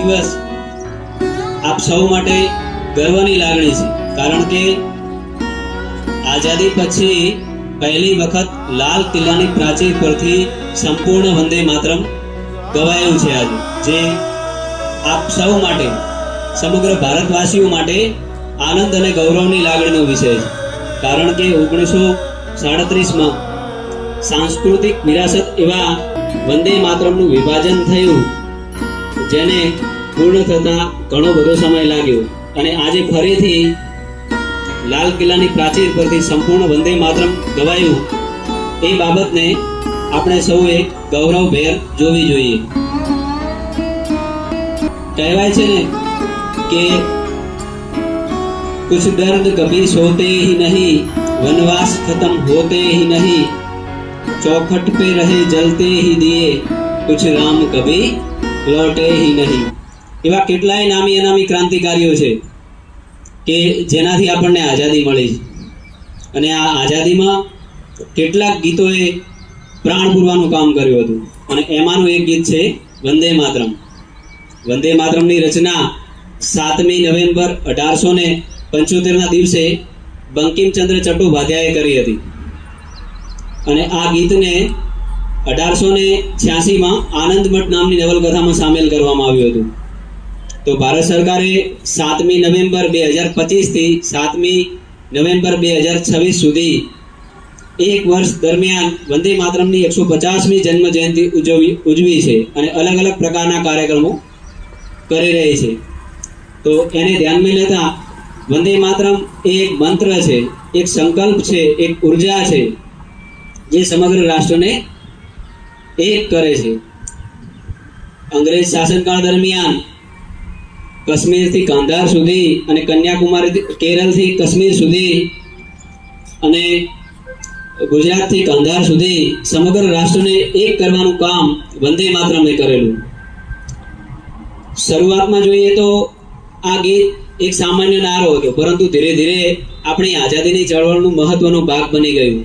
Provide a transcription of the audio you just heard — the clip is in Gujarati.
દિવસ આપ સૌ માટે ગર્વની લાગણી છે, કારણ કે આઝાદી પછી પહેલી વખત લાલ કિલ્લાની પ્રાચીર પરથી સંપૂર્ણ વંદે માતરમ ગવાયું છે આજે, જે આપ સૌ માટે, સમગ્ર ભારતવાસીઓ માટે આનંદ અને ગૌરવની લાગણીનો વિષય છે, કારણ કે 1937માં સાંસ્કૃતિક વિરાસત એવા વંદે માતરમનું વિભાજન થયું, જેને પૂર્ણ થતા ઘણો બધો સમય લાગ્યો, અને આજે ફરીથી લાલ કિલ્લાની પ્રાચીર પરથી સંપૂર્ણ વંદે માતરમ ગવાયું એ બાબતને આપણે સૌએ ગૌરવભેર જોવી જોઈએ। કહેવાય છે ને કે कुछ दर्द कभी सोते ही नहीं, वनवास खत्म होते ही नहीं, चौखट पे रहे जलते ही दिए, कुछ राम कभी लौटे ही नहीं। એવા કેટલાય નામી અનામી ક્રાંતિકારીઓ છે કે જેનાથી આપણને આઝાદી મળી છે, અને આ આઝાદીમાં કેટલાક ગીતોએ પ્રાણ પૂરવાનું કામ કર્યું હતું, અને એમાંનું એક ગીત છે વંદે માતરમ। વંદે માતરમની રચના 7મી નવેમ્બર 1875ના દિવસે બંકિમચંદ્ર ચટ્ટોપાધ્યાયે કરી હતી, અને આ ગીતને 1886માં આનંદમઠ નામની નવલકથામાં સામેલ કરવામાં આવ્યું હતું। તો ભારત સરકારે 7મી નવેમ્બર 2025 થી 7મી નવેમ્બર 2026 સુધી એક વર્ષ દરમિયાન વંદે માતરમની 150મી જન્મ જયંતિ ઉજવી છે, અને અલગ અલગ પ્રકારના કાર્યક્રમો કરી રહી છે। તો એને ધ્યાનમાં લેતા વંદે માતરમ એ એક મંત્ર છે, એક સંકલ્પ છે, એક ઉર્જા છે, જે સમગ્ર રાષ્ટ્રને એક કરે છે। અંગ્રેજ શાસનકાળ દરમિયાન કાશ્મીરથી કાંધાર સુધી અને કન્યાકુમારી કેરળથી કાશ્મીર સુધી અને ગુજરાતથી કાંધાર સુધી સમગ્ર રાષ્ટ્રને એક કરવાનું કામ વંદે માતરમે કરેલું। શરૂઆતમાં જોઈએ તો આ ગીત એક સામાન્ય નારો હતો, પરંતુ ધીરે ધીરે આપણી આઝાદીની ચળવળનો મહત્વનો ભાગ બની ગયું।